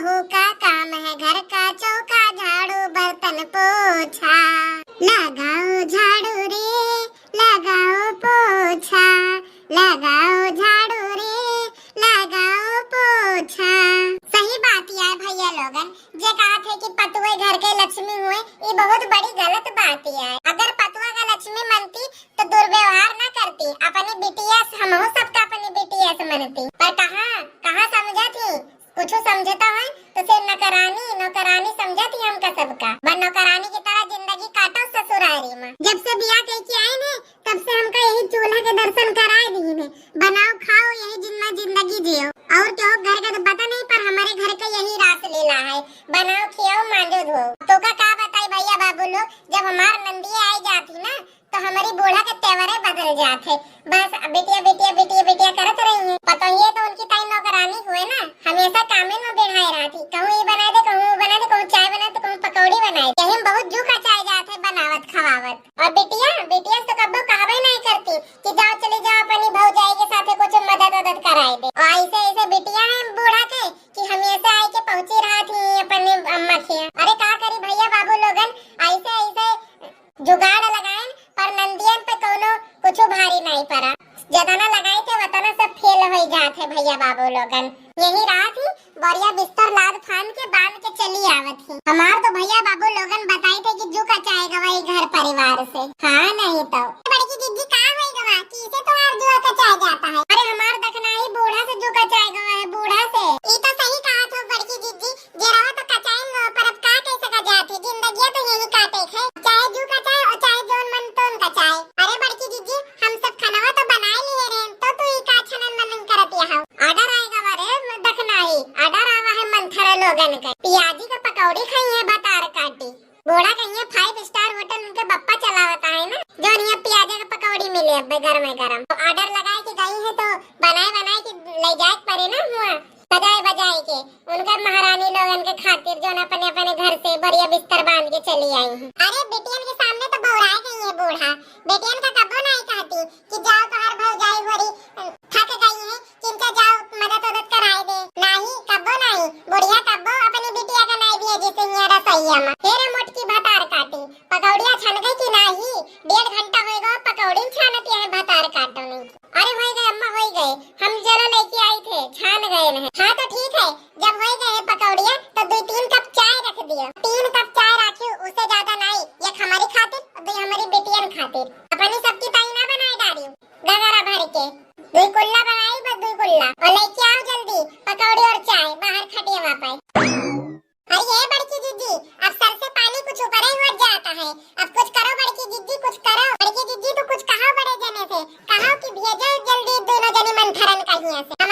बहू का काम है घर का चौका झाड़ू बर्तन पोछा। लगाओ झाड़ू रे लगाओ पोछा, लगाओ झाड़ू रे लगाओ पोछा। सही बात है भैया लोगन, जे कहा थे कि पतुए घर के लक्ष्मी हुए, ये बहुत बड़ी गलत बात है। अगर पतुआ का लक्ष्मी मनती तो दुर्व्यवहार न करती, अपनी बिटिया हम सबका अपनी बिटिया से मनती। पर कहाँ समझा थी, कुछ समझता है तो सिर्फ नौकरानी समझा थी हमका सबका। वन नौकरानी की तरह जिंदगी काटो ससुरारी में। जब से बियाह के आए ने तब से हमका यही चूल्हा के दर्शन कराए दी ने, बनाओ खाओ यही जिंदगी जियो। और क्यों घर का तो पता नहीं, पर हमारे घर का यही रास लीला है, बनाओ खियाओ मांजो धो। तो का बताई भैया बाबू लोग, जब हमार नंदिया आई जाती ना तो हमारी बूढ़ा के तेवरे बदल जाते। बस बिटिया करत रही है। पता ही है तो उनकी ताई नौकरानी हुए ना, हमेशा कामे में बैठाई रहती। कहूँ ये बना दे, कहूँ वो बना दे, कहूँ चाय बना दे, कहूँ पकौड़ी बनाए। यही बहुत जूखा चाय जाते बनावत खवावत। और बिटिया तो कब्बो कहवे नहीं करती कि जाओ चले जाओ अपनी भौजाई के साथ कुछ मदद कराए दे। और ऐसे बिटिया है बूढ़ा के कि हमेशा आई के पहुंची रहा थी अपने अम्मा के। अरे का करी भैया बाबू लोगन, ऐसे जुगाड़ लगाए पर नंदियन पे कोनो कुछ भारी नहीं पड़ा। जतना लगाए थे वतना सब फेल हो जाते भैया बाबू लोगन। यही राह थी बढ़िया बिस्तर लाद फान के बांध के चली आवत थी। हमार तो भैया बाबू लोगन बताई थे कि जू कचाए गवाई घर परिवार से। हाँ नहीं तो बड़की दीदी का होई गवा कि इसे तो हर जुआ कचाए जाता है। अरे हमार देखना ही बूढ़ा से जू कचाए गवा है, बूढ़ा से। ये तो सही कहा था बड़की दीदी, जे रहो तो कचाए न, पर अब का कैसे कचाती जिंदगी तो यही काटे है, चाहे जू कचाए और चाहे जोन मन तोन कचाए। अरे बड़की दीदी हम सब खाना तो बना लिए रे, तो तू का छनन मनन करत यहां। ऑर्डर आएगा बारे देखना ही, ऑर्डर आवा है मंथरा लोगन के। पियाजी का पकौड़ी खाई है बतार काटी। बूढ़ा कहिए 5 स्टार होटल उनके बप्पा चलावता है ना, जो नहीं प्याजे का पकौड़ी मिले अब गरम। तो ऑर्डर लगाए कि गई है तो बनाए कि ले जाए पड़े ना हुआ बजाए के उनके महारानी लोगन के खातिर जो अपने घर से बढ़िया बिस्तर बांध के चली आई है। अरे बेटियन के सामने तो बौराए गई है बूढ़ा। बेटियन का कब्बो नहीं कहती कि जाओ तो हर भौजाई भरी थक गई है, चिंता जाओ मदद कराए दे। नहीं कब्बो नहीं, बुढ़िया कब्बो अपनी बिटिया का नहीं दिया जैसे यहाँ रसोईया में। फिर मोटकी भतार काटी, पकौड़िया छन गई कि नहीं, 1.5 घंटा हो गया पकौड़ी छानती है भतार काटो नहीं। अरे हो गए अम्मा हो गए, हम जरा लेके आई थे छान गए हैं। हाँ तो ठीक है, जब हो गए पकौड़िया तो 2-3 कप चाय रख दियो। 3 कप चाय रखियो, उससे ज्यादा नहीं, एक हमारी खातिर और 2 हमारी बेटियन खातिर। अपनी सबकी ताई ना बनाए डाली गगरा भर के 2 कुल्ला बनाई, बस 2 कुल्ला। और लेके आओ जल्दी पकौड़ी और चाय, बाहर खटिए वहाँ पे। अरे ये बड़की दीदी अब सर से पानी कुछ ऊपर ही उठ जाता है, अब कुछ करो बड़की दीदी, कुछ करो। बड़की दीदी तो कुछ कहो बड़े जने से, कहो कि भेजो जल्दी दोनों जने मंथरन का हिया से।